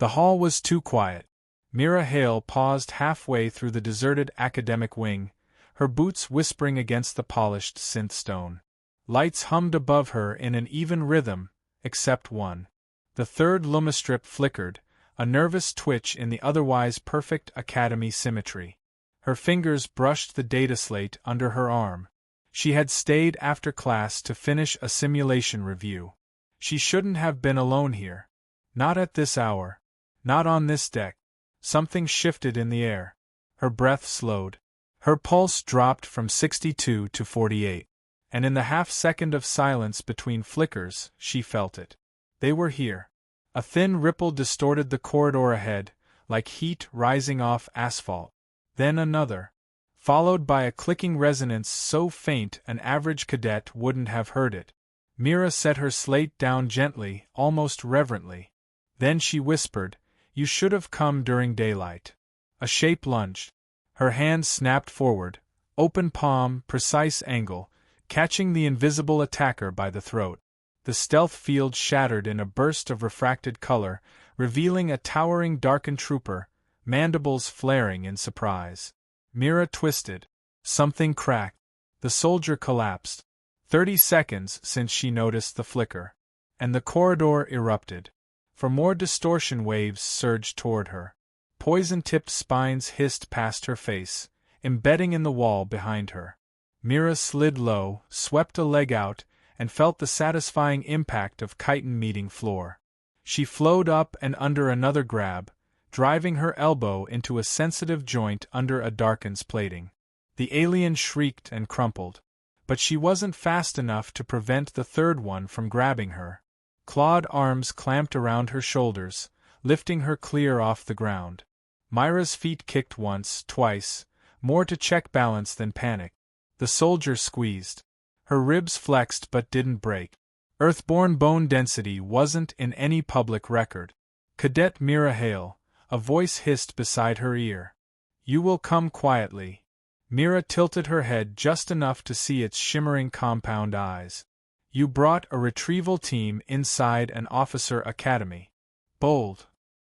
The hall was too quiet. Mira Hale paused halfway through the deserted academic wing, her boots whispering against the polished synth stone. Lights hummed above her in an even rhythm, except one. The third lumistrip flickered, a nervous twitch in the otherwise perfect academy symmetry. Her fingers brushed the data slate under her arm. She had stayed after class to finish a simulation review. She shouldn't have been alone here. Not at this hour. Not on this deck. Something shifted in the air. Her breath slowed. Her pulse dropped from 62 to 48. And in the half-second of silence between flickers, she felt it. They were here. A thin ripple distorted the corridor ahead, like heat rising off asphalt. Then another, followed by a clicking resonance so faint an average cadet wouldn't have heard it. Mira set her slate down gently, almost reverently. Then she whispered, "You should have come during daylight." A shape lunged. Her hand snapped forward, open palm, precise angle, catching the invisible attacker by the throat. The stealth field shattered in a burst of refracted color, revealing a towering darkened trooper, mandibles flaring in surprise. Mira twisted. Something cracked. The soldier collapsed. 30 seconds since she noticed the flicker. And the corridor erupted. For more distortion waves surged toward her. Poison-tipped spines hissed past her face, embedding in the wall behind her. Mira slid low, swept a leg out, and felt the satisfying impact of chitin meeting floor. She flowed up and under another grab, driving her elbow into a sensitive joint under a darken's plating. The alien shrieked and crumpled. But she wasn't fast enough to prevent the third one from grabbing her. Clawed arms clamped around her shoulders, lifting her clear off the ground. Myra's feet kicked once, twice, more to check balance than panic. The soldier squeezed. Her ribs flexed but didn't break. Earthborn bone density wasn't in any public record. Cadet Mira Hale, a voice hissed beside her ear. "You will come quietly." Mira tilted her head just enough to see its shimmering compound eyes. "You brought a retrieval team inside an officer academy." Bold.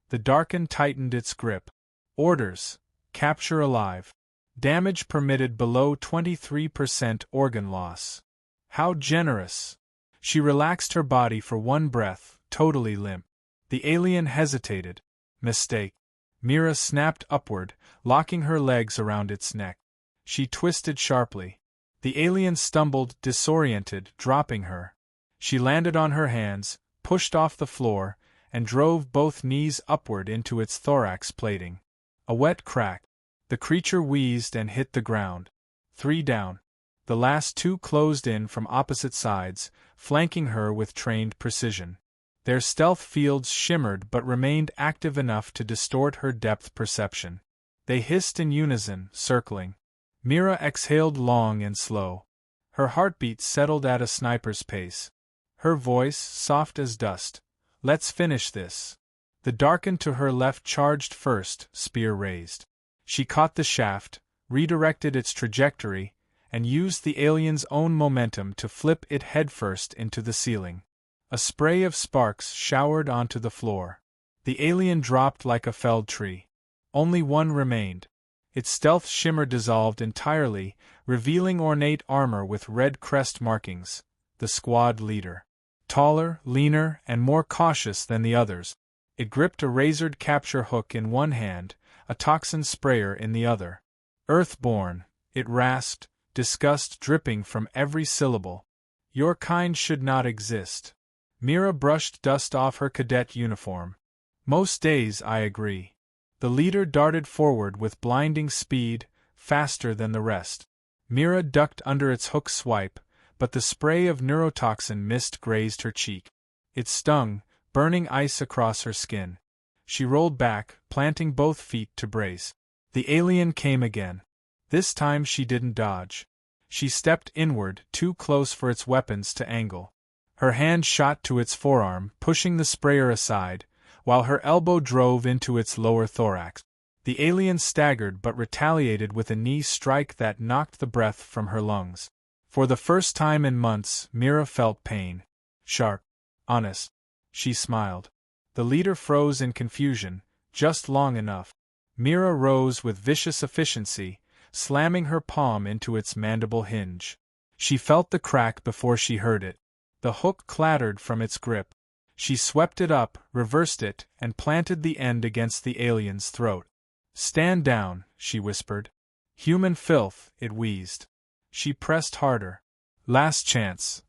The Darken tightened its grip. "Orders. Capture alive. Damage permitted below 23% organ loss." How generous! She relaxed her body for one breath, totally limp. The alien hesitated. Mistake. Mira snapped upward, locking her legs around its neck. She twisted sharply. The alien stumbled, disoriented, dropping her. She landed on her hands, pushed off the floor, and drove both knees upward into its thorax plating. A wet crack. The creature wheezed and hit the ground. 3 down. The last 2 closed in from opposite sides, flanking her with trained precision. Their stealth fields shimmered but remained active enough to distort her depth perception. They hissed in unison, circling. Mira exhaled long and slow. Her heartbeat settled at a sniper's pace. Her voice, soft as dust. "Let's finish this." The Darken to her left charged first, spear raised. She caught the shaft, redirected its trajectory, and used the alien's own momentum to flip it headfirst into the ceiling. A spray of sparks showered onto the floor. The alien dropped like a felled tree. Only one remained. Its stealth shimmer dissolved entirely, revealing ornate armor with red crest markings, the squad leader. Taller, leaner, and more cautious than the others. It gripped a razored capture hook in one hand, a toxin sprayer in the other. "Earthborn," it rasped, disgust dripping from every syllable. "Your kind should not exist." Mira brushed dust off her cadet uniform. "Most days I agree." The leader darted forward with blinding speed, faster than the rest. Mira ducked under its hook swipe, but the spray of neurotoxin mist grazed her cheek. It stung, burning ice across her skin. She rolled back, planting both feet to brace. The alien came again. This time she didn't dodge. She stepped inward, too close for its weapons to angle. Her hand shot to its forearm, pushing the sprayer aside, while her elbow drove into its lower thorax. The alien staggered but retaliated with a knee strike that knocked the breath from her lungs. For the first time in months, Mira felt pain. Sharp. Honest. She smiled. The leader froze in confusion, just long enough. Mira rose with vicious efficiency, slamming her palm into its mandible hinge. She felt the crack before she heard it. The hook clattered from its grip. She swept it up, reversed it, and planted the end against the alien's throat. "Stand down," she whispered. "Human filth," it wheezed. She pressed harder. "Last chance."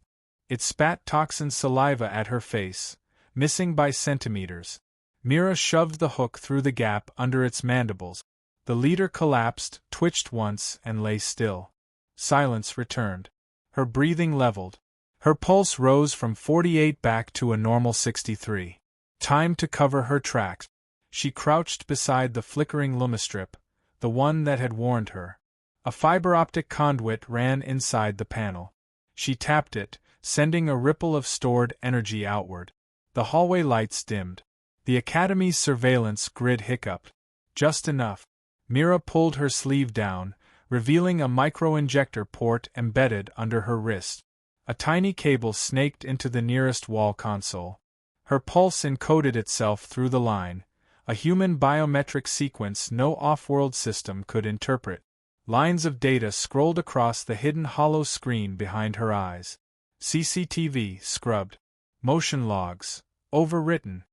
It spat toxin saliva at her face, missing by centimeters. Mira shoved the hook through the gap under its mandibles. The leader collapsed, twitched once, and lay still. Silence returned. Her breathing leveled. Her pulse rose from 48 back to a normal 63. Time to cover her tracks. She crouched beside the flickering lumistrip, the one that had warned her. A fiber-optic conduit ran inside the panel. She tapped it, sending a ripple of stored energy outward. The hallway lights dimmed. The Academy's surveillance grid hiccuped. Just enough. Mira pulled her sleeve down, revealing a micro-injector port embedded under her wrist. A tiny cable snaked into the nearest wall console. Her pulse encoded itself through the line, a human biometric sequence no off-world system could interpret. Lines of data scrolled across the hidden hollow screen behind her eyes. CCTV scrubbed. Motion logs overwritten.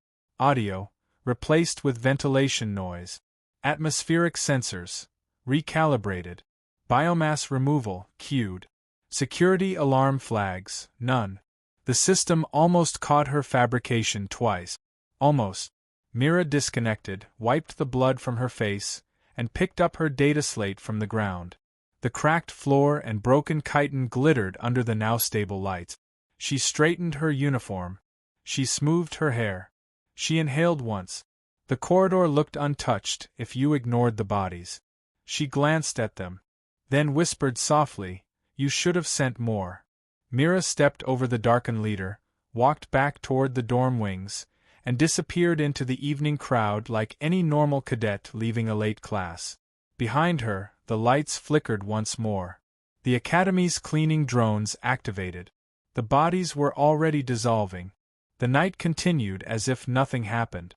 Audio replaced with ventilation noise. Atmospheric sensors recalibrated. Biomass removal cued. Security alarm flags none. The system almost caught her fabrication twice. Almost. Mira disconnected, wiped the blood from her face, and picked up her data slate from the ground. The cracked floor and broken chitin glittered under the now stable lights. She straightened her uniform. She smoothed her hair. She inhaled once. The corridor looked untouched if you ignored the bodies. She glanced at them. Then whispered softly, "You should have sent more." Mira stepped over the darkened leader, walked back toward the dorm wings, and disappeared into the evening crowd like any normal cadet leaving a late class. Behind her, the lights flickered once more. The Academy's cleaning drones activated. The bodies were already dissolving. The night continued as if nothing happened.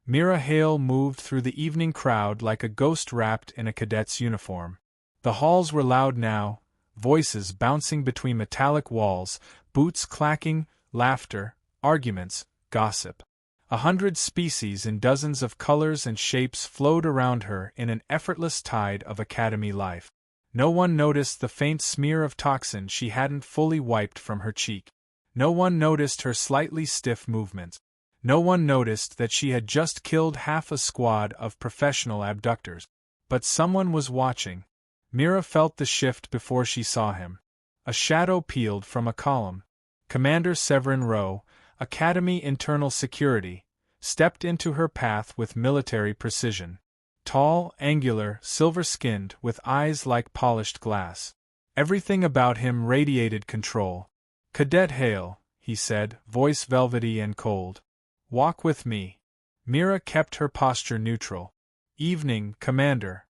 Mira Hale moved through the evening crowd like a ghost wrapped in a cadet's uniform. The halls were loud now, voices bouncing between metallic walls, boots clacking, laughter, arguments, gossip. 100 species in dozens of colors and shapes flowed around her in an effortless tide of Academy life. No one noticed the faint smear of toxin she hadn't fully wiped from her cheek. No one noticed her slightly stiff movements. No one noticed that she had just killed half a squad of professional abductors. But someone was watching. Mira felt the shift before she saw him. A shadow peeled from a column. Commander Severin Rowe, Academy Internal Security, stepped into her path with military precision. Tall, angular, silver-skinned, with eyes like polished glass. Everything about him radiated control. "Cadet Hale," he said, voice velvety and cold. "Walk with me." Mira kept her posture neutral. "Evening, Commander."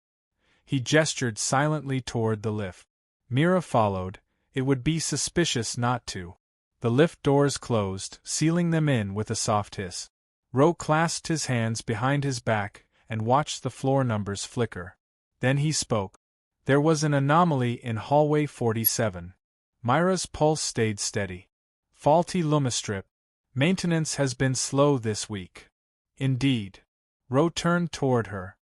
He gestured silently toward the lift. Mira followed. It would be suspicious not to. The lift doors closed, sealing them in with a soft hiss. Rowe clasped his hands behind his back and watched the floor numbers flicker. Then he spoke. There was an anomaly in hallway 47. Myra's pulse stayed steady. Faulty lumistrip. Maintenance has been slow this week. Indeed. Rowe turned toward her.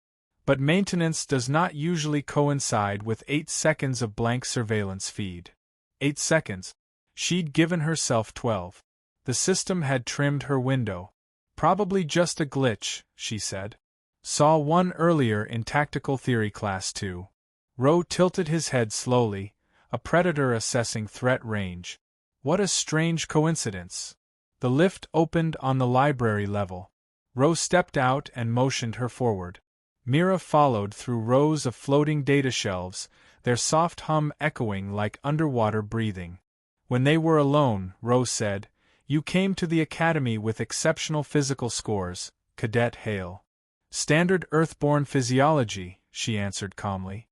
But maintenance does not usually coincide with 8 seconds of blank surveillance feed. 8 seconds. She'd given herself 12. The system had trimmed her window. Probably just a glitch, she said. Saw one earlier in Tactical Theory Class 2. Rowe tilted his head slowly, a predator assessing threat range. What a strange coincidence. The lift opened on the library level. Rowe stepped out and motioned her forward. Mira followed through rows of floating data shelves, their soft hum echoing like underwater breathing. When they were alone, Rowe said, "You came to the Academy with exceptional physical scores, Cadet Hale." "Standard Earthborn physiology," she answered calmly.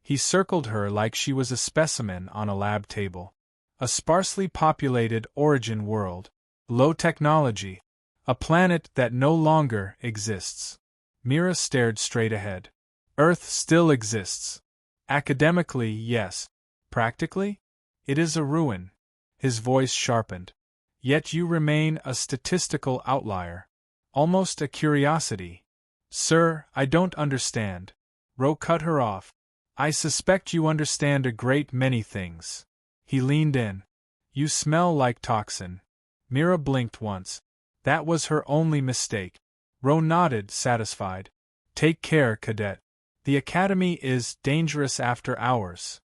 He circled her like she was a specimen on a lab table. "A sparsely populated origin world. Low technology. A planet that no longer exists. Mira stared straight ahead. Earth still exists. Academically, yes. Practically? It is a ruin. His voice sharpened. Yet you remain a statistical outlier. Almost a curiosity. Sir, I don't understand. Ro cut her off. I suspect you understand a great many things. He leaned in. You smell like toxin. Mira blinked once. That was her only mistake. Ro nodded, satisfied. Take care, Cadet. The Academy is dangerous after hours.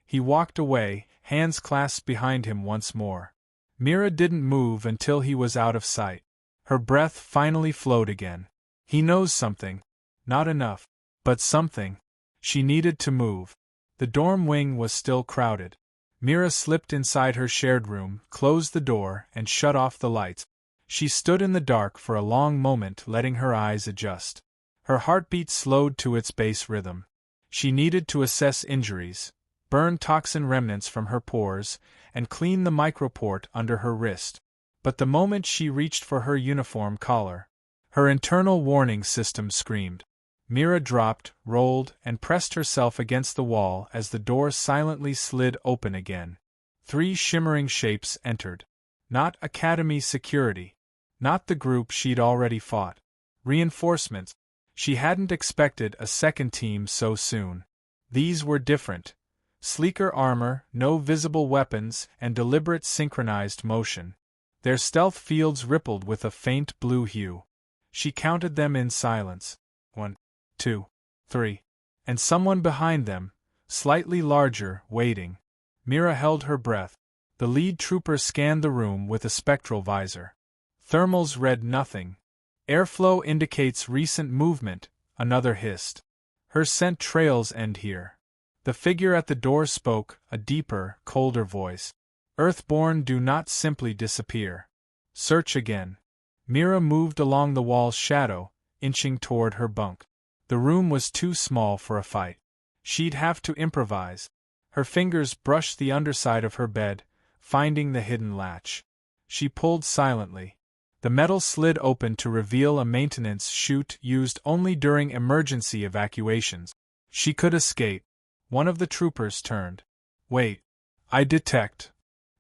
He walked away, hands clasped behind him once more. Mira didn't move until he was out of sight. Her breath finally flowed again. He knows something. Not enough. But something. She needed to move. The dorm wing was still crowded. Mira slipped inside her shared room, closed the door, and shut off the lights. She stood in the dark for a long moment, letting her eyes adjust. Her heartbeat slowed to its base rhythm. She needed to assess injuries, burn toxin remnants from her pores, and clean the microport under her wrist. But the moment she reached for her uniform collar, her internal warning system screamed. Mira dropped, rolled, and pressed herself against the wall as the door silently slid open again. 3 shimmering shapes entered. Not Academy security. Not the group she'd already fought. Reinforcements. She hadn't expected a second team so soon. These were different. Sleeker armor, no visible weapons, and deliberate synchronized motion. Their stealth fields rippled with a faint blue hue. She counted them in silence. 1, 2, 3. And someone behind them, slightly larger, waiting. Mira held her breath. The lead trooper scanned the room with a spectral visor. Thermals read nothing. Airflow indicates recent movement, another hissed. Her scent trails end here. The figure at the door spoke, a deeper, colder voice. Earthborn do not simply disappear. Search again. Mira moved along the wall's shadow, inching toward her bunk. The room was too small for a fight. She'd have to improvise. Her fingers brushed the underside of her bed, finding the hidden latch. She pulled silently. The metal slid open to reveal a maintenance chute used only during emergency evacuations. She could escape. One of the troopers turned. Wait. I detect.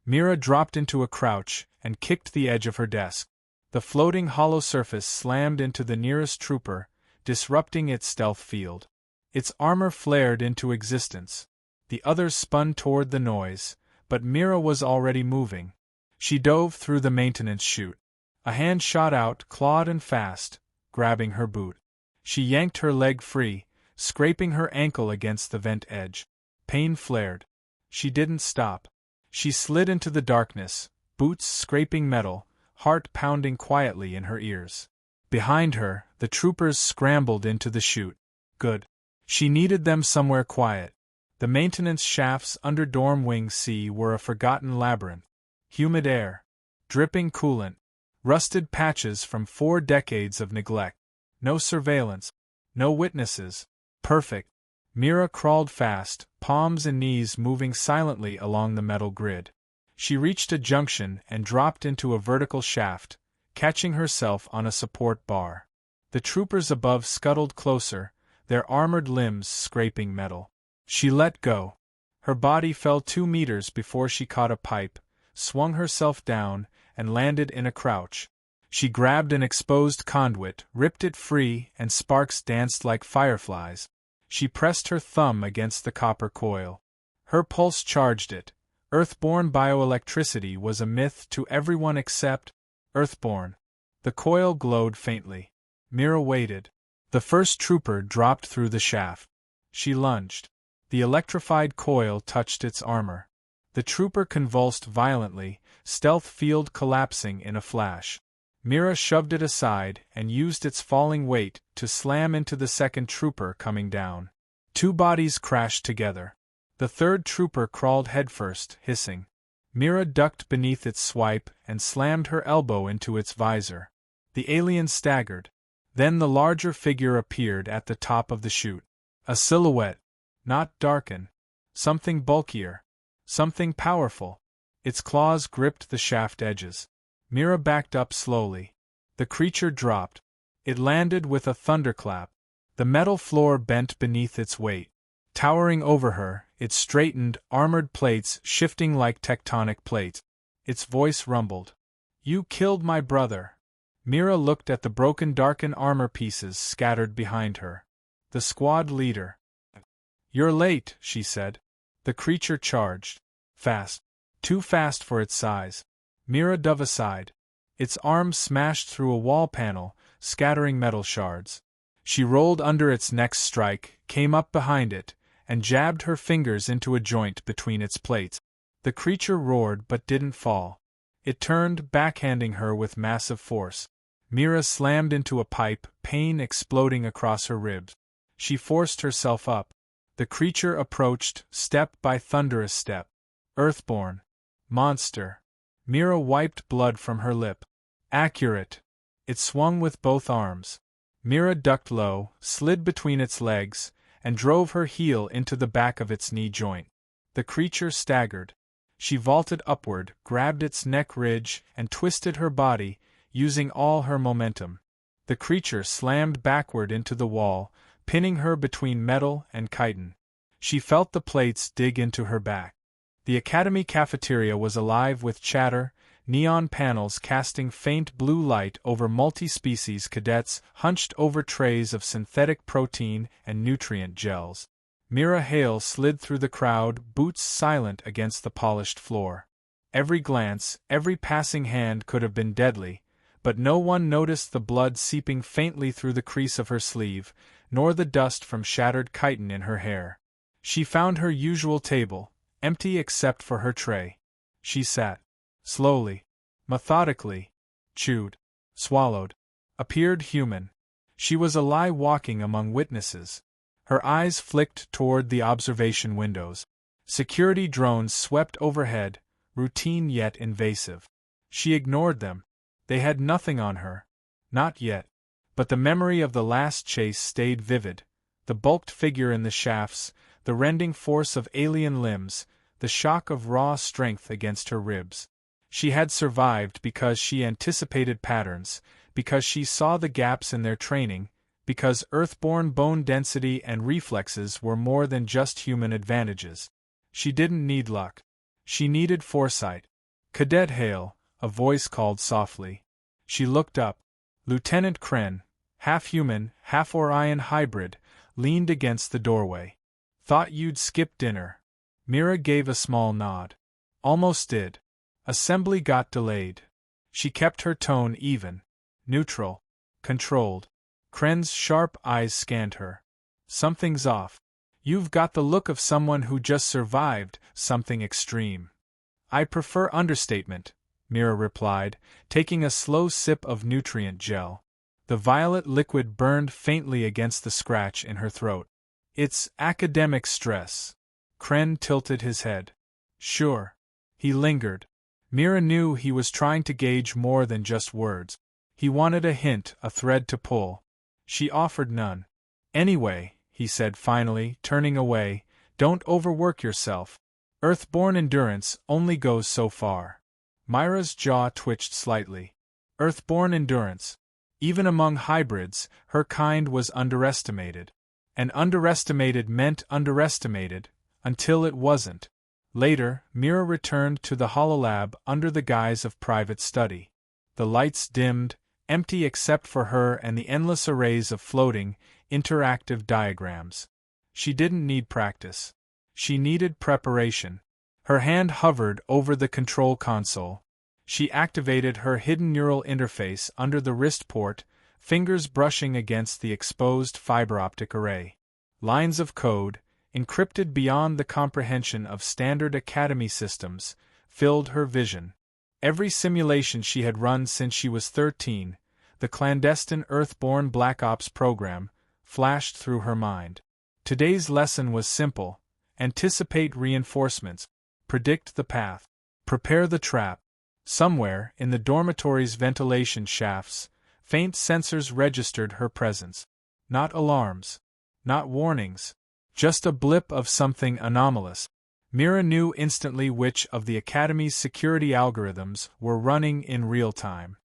Mira dropped into a crouch and kicked the edge of her desk. The floating hollow surface slammed into the nearest trooper, disrupting its stealth field. Its armor flared into existence. The others spun toward the noise, but Mira was already moving. She dove through the maintenance chute. A hand shot out, clawed and fast, grabbing her boot. She yanked her leg free, scraping her ankle against the vent edge. Pain flared. She didn't stop. She slid into the darkness, boots scraping metal, heart pounding quietly in her ears. Behind her, the troopers scrambled into the chute. Good. She needed them somewhere quiet. The maintenance shafts under Dorm Wing C were a forgotten labyrinth. Humid air. Dripping coolant. Rusted patches from 4 decades of neglect. No surveillance. No witnesses. Perfect. Mira crawled fast, palms and knees moving silently along the metal grid. She reached a junction and dropped into a vertical shaft, catching herself on a support bar. The troopers above scuttled closer, their armored limbs scraping metal. She let go. Her body fell 2 meters before she caught a pipe, swung herself down, and landed in a crouch. She grabbed an exposed conduit, ripped it free, and sparks danced like fireflies. She pressed her thumb against the copper coil. Her pulse charged it. Earthborn bioelectricity was a myth to everyone except Earthborn. The coil glowed faintly. Mira waited. The first trooper dropped through the shaft. She lunged. The electrified coil touched its armor. The trooper convulsed violently, stealth field collapsing in a flash. Mira shoved it aside and used its falling weight to slam into the second trooper coming down. 2 bodies crashed together. The third trooper crawled headfirst, hissing. Mira ducked beneath its swipe and slammed her elbow into its visor. The alien staggered. Then the larger figure appeared at the top of the chute. A silhouette. Not darken. Something bulkier. Something powerful. Its claws gripped the shaft edges. Mira backed up slowly. The creature dropped. It landed with a thunderclap. The metal floor bent beneath its weight. Towering over her, its straightened, armored plates shifting like tectonic plates. Its voice rumbled. "You killed my brother." Mira looked at the broken darkened armor pieces scattered behind her. The squad leader. "You're late," she said. The creature charged. Fast. Too fast for its size. Mira dove aside. Its arms smashed through a wall panel, scattering metal shards. She rolled under its next strike, came up behind it, and jabbed her fingers into a joint between its plates. The creature roared but didn't fall. It turned, backhanding her with massive force. Mira slammed into a pipe, pain exploding across her ribs. She forced herself up. The creature approached, step by thunderous step. Earthborn. Monster. Mira wiped blood from her lip. Accurate. It swung with both arms. Mira ducked low, slid between its legs, and drove her heel into the back of its knee joint. The creature staggered. She vaulted upward, grabbed its neck ridge, and twisted her body, using all her momentum. The creature slammed backward into the wall, pinning her between metal and chitin. She felt the plates dig into her back. The academy cafeteria was alive with chatter, neon panels casting faint blue light over multi-species cadets hunched over trays of synthetic protein and nutrient gels. Mira Hale slid through the crowd, boots silent against the polished floor. Every glance, every passing hand could have been deadly, but no one noticed the blood seeping faintly through the crease of her sleeve, nor the dust from shattered chitin in her hair. She found her usual table, empty except for her tray. She sat. Slowly. Methodically. Chewed. Swallowed. Appeared human. She was a lie walking among witnesses. Her eyes flicked toward the observation windows. Security drones swept overhead, routine yet invasive. She ignored them. They had nothing on her. Not yet. But the memory of the last chase stayed vivid. The bulked figure in the shafts, the rending force of alien limbs, the shock of raw strength against her ribs. She had survived because she anticipated patterns, because she saw the gaps in their training, because Earthborn bone density and reflexes were more than just human advantages. She didn't need luck. She needed foresight. "Cadet Hale," a voice called softly. She looked up. Lieutenant Kren, half-human, half-Orion hybrid, leaned against the doorway. "Thought you'd skip dinner." Mira gave a small nod. "Almost did. Assembly got delayed." She kept her tone even. Neutral. Controlled. Kren's sharp eyes scanned her. "Something's off. You've got the look of someone who just survived something extreme." "I prefer understatement," Mira replied, taking a slow sip of nutrient gel. The violet liquid burned faintly against the scratch in her throat. "It's academic stress." Kren tilted his head. "Sure." He lingered. Mira knew he was trying to gauge more than just words. He wanted a hint, a thread to pull. She offered none. "Anyway," he said finally, turning away, "don't overwork yourself. Earthborn endurance only goes so far." Myra's jaw twitched slightly. Earthborn endurance. Even among hybrids, her kind was underestimated. And underestimated meant underestimated, until it wasn't. Later, Mira returned to the hololab under the guise of private study. The lights dimmed, empty except for her and the endless arrays of floating, interactive diagrams. She didn't need practice. She needed preparation. Her hand hovered over the control console. She activated her hidden neural interface under the wrist port, fingers brushing against the exposed fiber optic array. Lines of code, encrypted beyond the comprehension of standard academy systems, filled her vision. Every simulation she had run since she was 13, the clandestine Earthborn Black Ops program, flashed through her mind. Today's lesson was simple: anticipate reinforcements, predict the path, prepare the trap. Somewhere, in the dormitory's ventilation shafts, faint sensors registered her presence. Not alarms. Not warnings. Just a blip of something anomalous. Mira knew instantly which of the Academy's security algorithms were running in real time.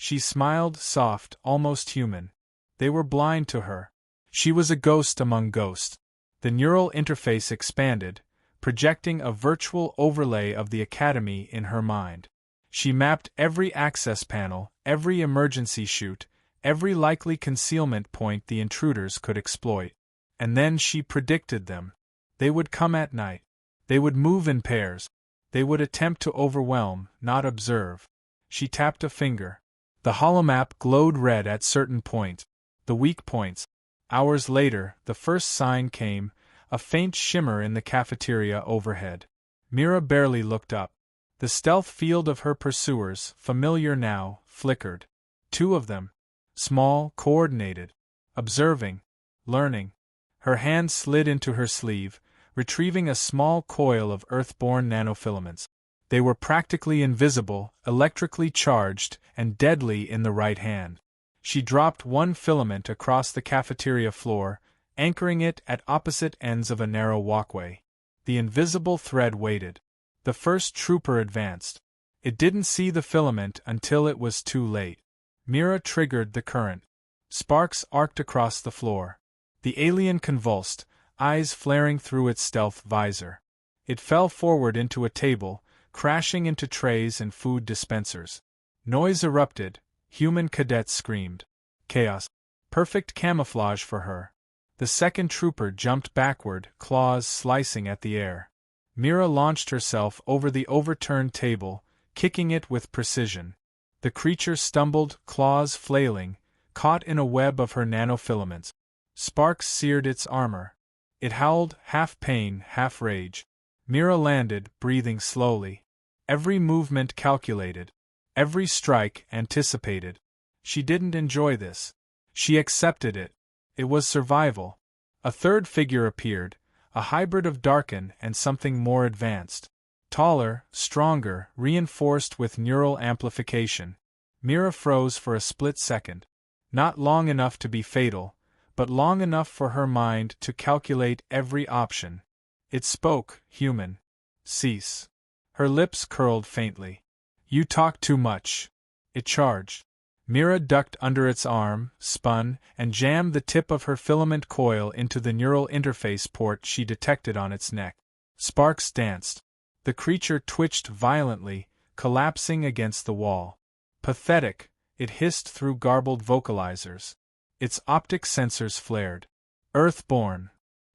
She smiled, soft, almost human. They were blind to her. She was a ghost among ghosts. The neural interface expanded, projecting a virtual overlay of the Academy in her mind. She mapped every access panel, every emergency chute, every likely concealment point the intruders could exploit. And then she predicted them. They would come at night. They would move in pairs. They would attempt to overwhelm, not observe. She tapped a finger. The holomap glowed red at certain points, the weak points. Hours later, the first sign came, a faint shimmer in the cafeteria overhead. Mira barely looked up. The stealth field of her pursuers, familiar now, flickered. 2 of them. Small, coordinated. Observing. Learning. Her hand slid into her sleeve, retrieving a small coil of Earthborn nanofilaments. They were practically invisible, electrically charged, and deadly in the right hand. She dropped one filament across the cafeteria floor, anchoring it at opposite ends of a narrow walkway. The invisible thread waited. The first trooper advanced. It didn't see the filament until it was too late. Mira triggered the current. Sparks arced across the floor. The alien convulsed, eyes flaring through its stealth visor. It fell forward into a table, crashing into trays and food dispensers. Noise erupted. Human cadets screamed. Chaos. Perfect camouflage for her. The second trooper jumped backward, claws slicing at the air. Mira launched herself over the overturned table, kicking it with precision. The creature stumbled, claws flailing, caught in a web of her nanofilaments. Sparks seared its armor. It howled, half pain, half rage. Mira landed, breathing slowly. Every movement calculated. Every strike anticipated. She didn't enjoy this. She accepted it. It was survival. A third figure appeared, a hybrid of Darkin and something more advanced. Taller, stronger, reinforced with neural amplification. Mira froze for a split second. Not long enough to be fatal, but long enough for her mind to calculate every option. It spoke, human. Cease. Her lips curled faintly. You talk too much. It charged. Mira ducked under its arm, spun, and jammed the tip of her filament coil into the neural interface port she detected on its neck. Sparks danced. The creature twitched violently, collapsing against the wall. Pathetic, it hissed through garbled vocalizers. Its optic sensors flared. Earthborn.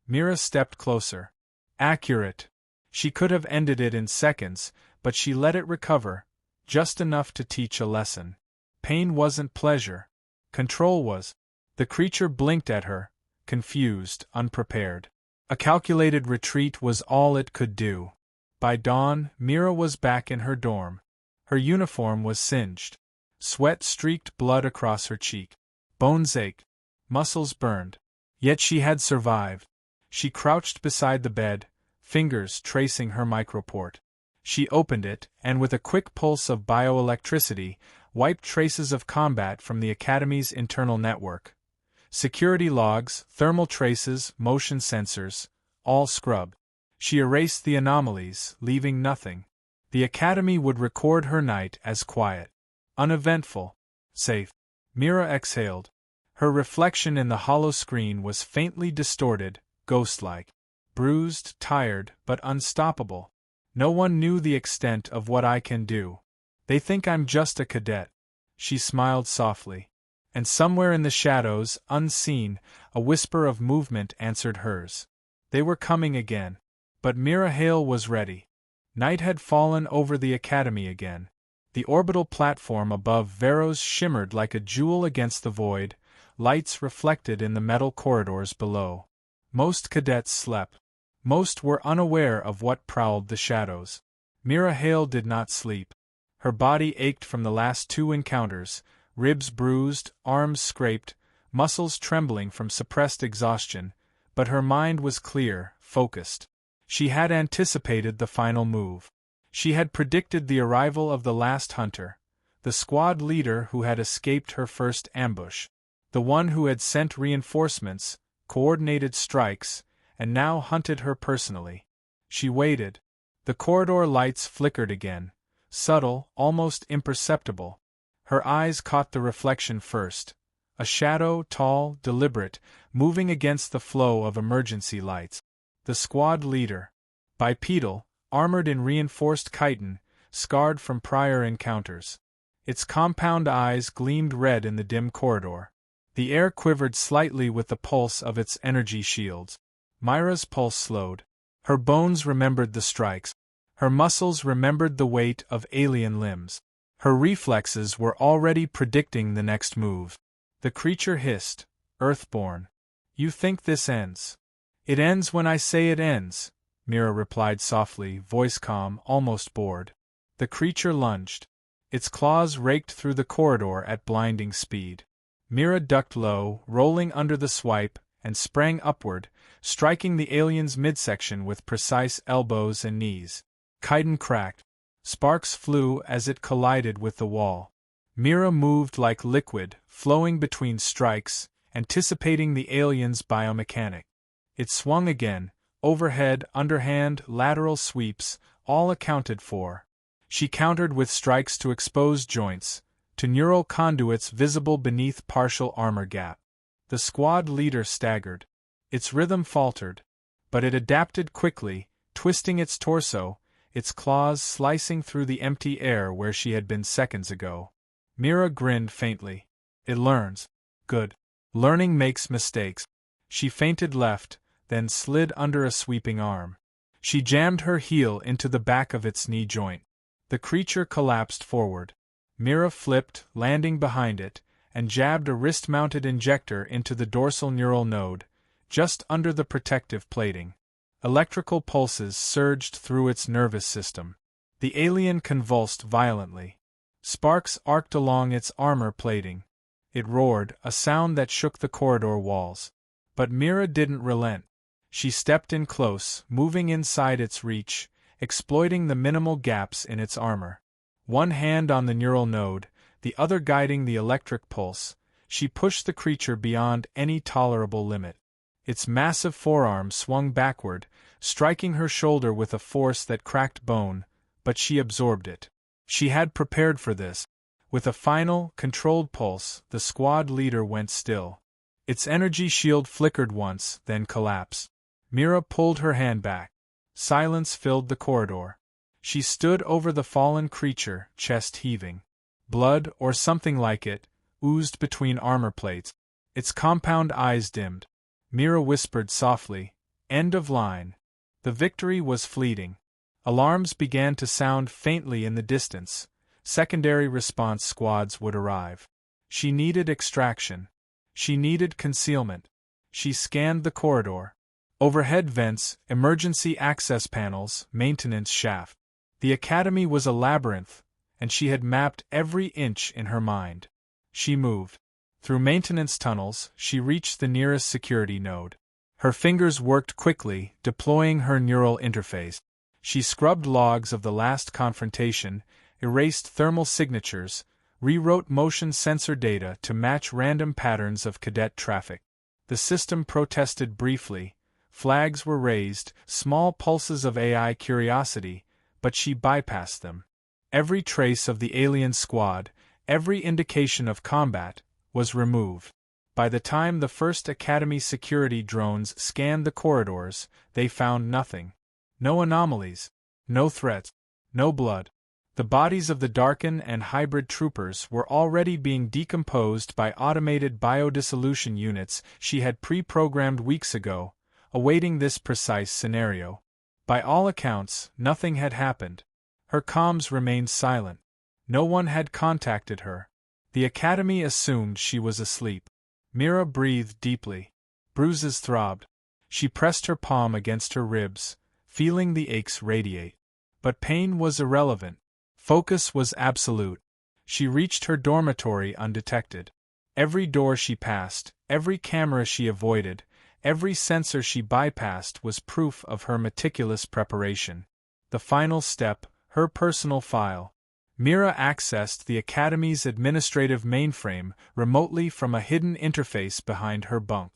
Mira stepped closer. Accurate. She could have ended it in seconds, but she let it recover, just enough to teach a lesson. Pain wasn't pleasure. Control was. The creature blinked at her, confused, unprepared. A calculated retreat was all it could do. By dawn, Mira was back in her dorm. Her uniform was singed. Sweat streaked blood across her cheek. Bones ached. Muscles burned. Yet she had survived. She crouched beside the bed, fingers tracing her microport. She opened it, and with a quick pulse of bioelectricity, wiped traces of combat from the Academy's internal network. Security logs, thermal traces, motion sensors, all scrubbed. She erased the anomalies, leaving nothing. The Academy would record her night as quiet. Uneventful. Safe. Mira exhaled. Her reflection in the hollow screen was faintly distorted, ghost-like. Bruised, tired, but unstoppable. No one knew the extent of what I can do. They think I'm just a cadet. She smiled softly. And somewhere in the shadows, unseen, a whisper of movement answered hers. They were coming again. But Mira Hale was ready. Night had fallen over the Academy again. The orbital platform above Veros shimmered like a jewel against the void, lights reflected in the metal corridors below. Most cadets slept. Most were unaware of what prowled the shadows. Mira Hale did not sleep. Her body ached from the last 2 encounters, ribs bruised, arms scraped, muscles trembling from suppressed exhaustion, but her mind was clear, focused. She had anticipated the final move. She had predicted the arrival of the last hunter, the squad leader who had escaped her first ambush, the one who had sent reinforcements, coordinated strikes, and now hunted her personally. She waited. The corridor lights flickered again, subtle, almost imperceptible. Her eyes caught the reflection first. A shadow, tall, deliberate, moving against the flow of emergency lights. The squad leader. Bipedal, armored in reinforced chitin, scarred from prior encounters. Its compound eyes gleamed red in the dim corridor. The air quivered slightly with the pulse of its energy shields. Myra's pulse slowed. Her bones remembered the strikes. Her muscles remembered the weight of alien limbs. Her reflexes were already predicting the next move. The creature hissed, "Earthborn. You think this ends?" "It ends when I say it ends," Mira replied softly, voice calm, almost bored. The creature lunged. Its claws raked through the corridor at blinding speed. Mira ducked low, rolling under the swipe, and sprang upward, striking the alien's midsection with precise elbows and knees. Chitin cracked. Sparks flew as it collided with the wall. Mira moved like liquid, flowing between strikes, anticipating the alien's biomechanic. It swung again, overhead, underhand, lateral sweeps, all accounted for. She countered with strikes to exposed joints, to neural conduits visible beneath partial armor gap. The squad leader staggered. Its rhythm faltered, but it adapted quickly, twisting its torso, its claws slicing through the empty air where she had been seconds ago. Mira grinned faintly. It learns. Good. Learning makes mistakes. She feinted left, then slid under a sweeping arm. She jammed her heel into the back of its knee joint. The creature collapsed forward. Mira flipped, landing behind it, and jabbed a wrist-mounted injector into the dorsal neural node, just under the protective plating. Electrical pulses surged through its nervous system. The alien convulsed violently. Sparks arced along its armor plating. It roared, a sound that shook the corridor walls. But Mira didn't relent. She stepped in close, moving inside its reach, exploiting the minimal gaps in its armor. One hand on the neural node, the other guiding the electric pulse, she pushed the creature beyond any tolerable limit. Its massive forearm swung backward, striking her shoulder with a force that cracked bone, but she absorbed it. She had prepared for this. With a final, controlled pulse, the squad leader went still. Its energy shield flickered once, then collapsed. Mira pulled her hand back. Silence filled the corridor. She stood over the fallen creature, chest heaving. Blood, or something like it, oozed between armor plates. Its compound eyes dimmed. Mira whispered softly, "End of line." The victory was fleeting. Alarms began to sound faintly in the distance. Secondary response squads would arrive. She needed extraction. She needed concealment. She scanned the corridor. Overhead vents, emergency access panels, maintenance shaft. The academy was a labyrinth, and she had mapped every inch in her mind. She moved. Through maintenance tunnels, she reached the nearest security node. Her fingers worked quickly, deploying her neural interface. She scrubbed logs of the last confrontation, erased thermal signatures, rewrote motion sensor data to match random patterns of cadet traffic. The system protested briefly. Flags were raised, small pulses of AI curiosity, but she bypassed them. Every trace of the alien squad, every indication of combat, was removed. By the time the first Academy security drones scanned the corridors, they found nothing. No anomalies. No threats. No blood. The bodies of the Darkin and hybrid troopers were already being decomposed by automated biodissolution units she had pre-programmed weeks ago, awaiting this precise scenario. By all accounts, nothing had happened. Her comms remained silent. No one had contacted her. The Academy assumed she was asleep. Mira breathed deeply. Bruises throbbed. She pressed her palm against her ribs, feeling the aches radiate. But pain was irrelevant. Focus was absolute. She reached her dormitory undetected. Every door she passed, every camera she avoided, every sensor she bypassed was proof of her meticulous preparation. The final step, her personal file. Mira accessed the Academy's administrative mainframe remotely from a hidden interface behind her bunk.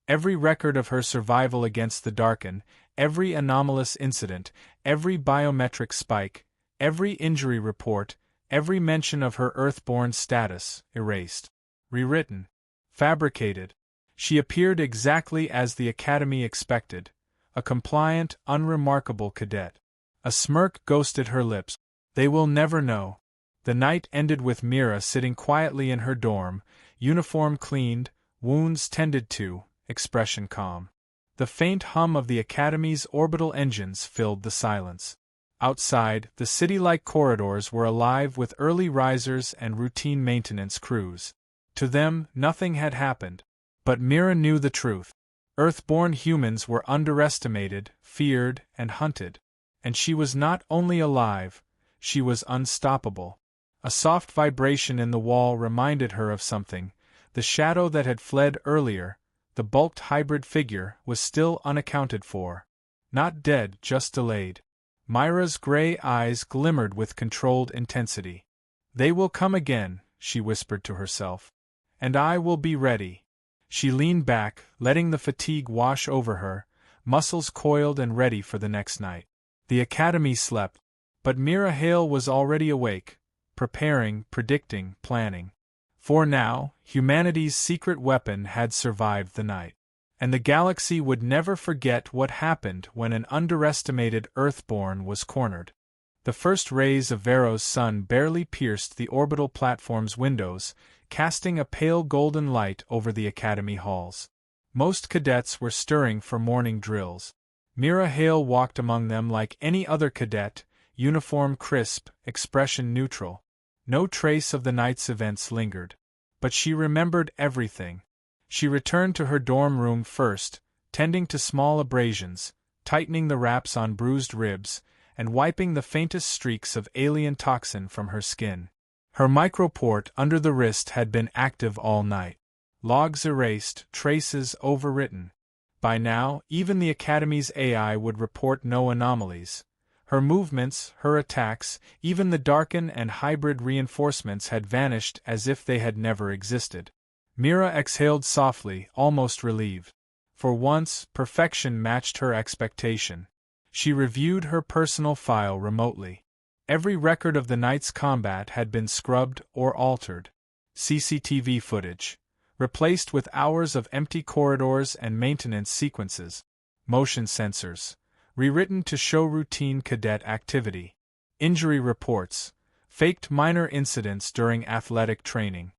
Every record of her survival against the Darkin, every anomalous incident, every biometric spike, every injury report, every mention of her Earthborn status erased. Rewritten. Fabricated. She appeared exactly as the Academy expected, a compliant, unremarkable cadet. A smirk ghosted her lips. They will never know. The night ended with Mira sitting quietly in her dorm, uniform cleaned, wounds tended to, expression calm. The faint hum of the Academy's orbital engines filled the silence. Outside, the city-like corridors were alive with early risers and routine maintenance crews. To them, nothing had happened. But Mira knew the truth. Earthborn humans were underestimated, feared, and hunted. And she was not only alive, she was unstoppable. A soft vibration in the wall reminded her of something. The shadow that had fled earlier, the bulked hybrid figure, was still unaccounted for. Not dead, just delayed. Myra's gray eyes glimmered with controlled intensity. They will come again, she whispered to herself. And I will be ready. She leaned back, letting the fatigue wash over her, muscles coiled and ready for the next night. The Academy slept, but Mira Hale was already awake, preparing, predicting, planning. For now, humanity's secret weapon had survived the night. And the galaxy would never forget what happened when an underestimated Earthborn was cornered. The first rays of Vero's sun barely pierced the orbital platform's windows, casting a pale golden light over the Academy halls. Most cadets were stirring for morning drills. Mira Hale walked among them like any other cadet, uniform crisp, expression neutral. No trace of the night's events lingered. But she remembered everything. She returned to her dorm room first, tending to small abrasions, tightening the wraps on bruised ribs, and wiping the faintest streaks of alien toxin from her skin. Her microport under the wrist had been active all night. Logs erased, traces overwritten. By now, even the Academy's AI would report no anomalies. Her movements, her attacks, even the Darkin and hybrid reinforcements had vanished as if they had never existed. Mira exhaled softly, almost relieved. For once, perfection matched her expectation. She reviewed her personal file remotely. Every record of the night's combat had been scrubbed or altered. CCTV footage, replaced with hours of empty corridors and maintenance sequences. Motion sensors, rewritten to show routine cadet activity. Injury reports, faked minor incidents during athletic training.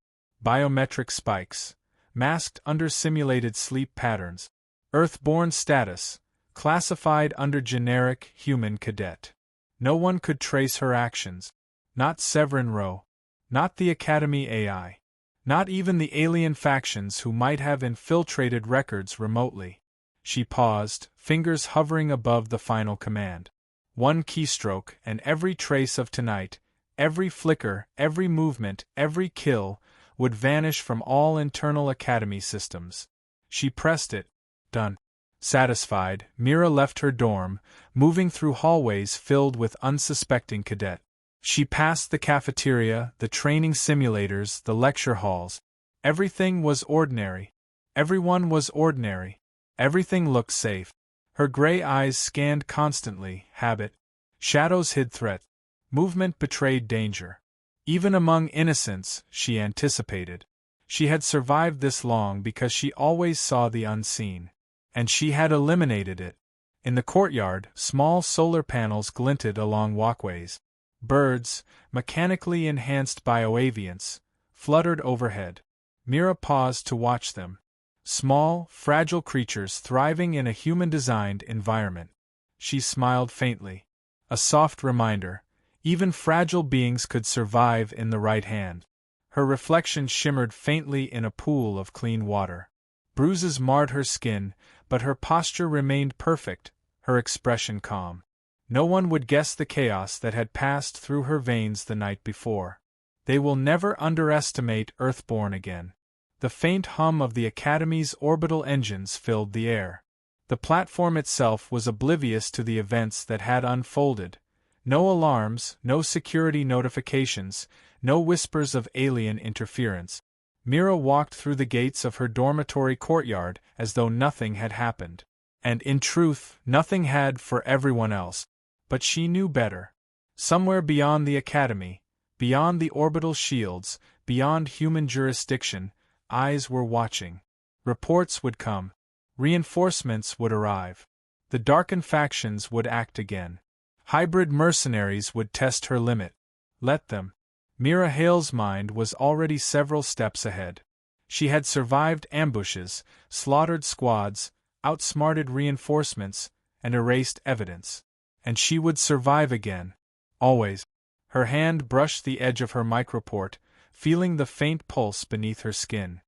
Biometric spikes, masked under simulated sleep patterns. Earthborn status, classified under generic human cadet. No one could trace her actions. Not Severin Rowe. Not the Academy AI. Not even the alien factions who might have infiltrated records remotely. She paused, fingers hovering above the final command. One keystroke, and every trace of tonight, every flicker, every movement, every kill, would vanish from all internal Academy systems. She pressed it. Done. Satisfied, Mira left her dorm, moving through hallways filled with unsuspecting cadet. She passed the cafeteria, the training simulators, the lecture halls. Everything was ordinary. Everyone was ordinary. Everything looked safe. Her gray eyes scanned constantly, habit. Shadows hid threat. Movement betrayed danger. Even among innocents, she anticipated. She had survived this long because she always saw the unseen. And she had eliminated it. In the courtyard, small solar panels glinted along walkways. Birds, mechanically enhanced bioavians, fluttered overhead. Mira paused to watch them. Small, fragile creatures thriving in a human-designed environment. She smiled faintly. A soft reminder. Even fragile beings could survive in the right hand. Her reflection shimmered faintly in a pool of clean water. Bruises marred her skin, but her posture remained perfect, her expression calm. No one would guess the chaos that had passed through her veins the night before. They will never underestimate Earthborn again. The faint hum of the Academy's orbital engines filled the air. The platform itself was oblivious to the events that had unfolded. No alarms, no security notifications, no whispers of alien interference. Mira walked through the gates of her dormitory courtyard as though nothing had happened. And in truth, nothing had for everyone else. But she knew better. Somewhere beyond the Academy, Beyond the orbital shields, beyond human jurisdiction, eyes were watching. Reports would come. Reinforcements would arrive. The darkened factions would act again. Hybrid mercenaries would test her limit. Let them. Mira Hale's mind was already several steps ahead. She had survived ambushes, slaughtered squads, outsmarted reinforcements, and erased evidence. And she would survive again. Always. Her hand brushed the edge of her microport, feeling the faint pulse beneath her skin.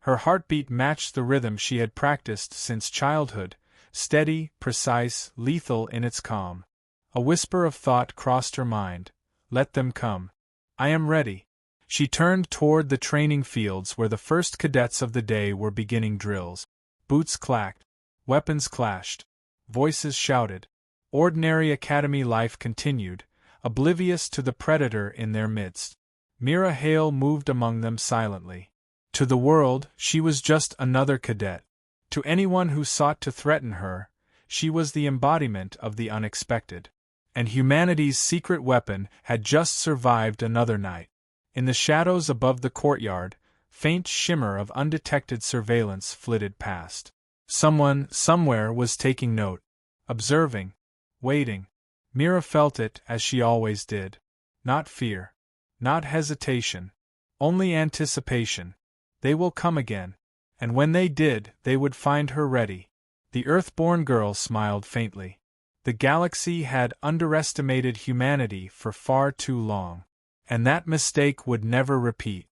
Her heartbeat matched the rhythm she had practiced since childhood, steady, precise, lethal in its calm. A whisper of thought crossed her mind. Let them come. I am ready. She turned toward the training fields where the first cadets of the day were beginning drills. Boots clacked. Weapons clashed. Voices shouted. Ordinary academy life continued, oblivious to the predator in their midst. Mira Hale moved among them silently. To the world, she was just another cadet. To anyone who sought to threaten her, she was the embodiment of the unexpected. And humanity's secret weapon had just survived another night. In the shadows above the courtyard, faint shimmer of undetected surveillance flitted past. Someone, somewhere, was taking note. Observing. Waiting. Mira felt it, as she always did. Not fear. Not hesitation. Only anticipation. They will come again. And when they did, they would find her ready. The Earthborn girl smiled faintly. The galaxy had underestimated humanity for far too long. And that mistake would never repeat.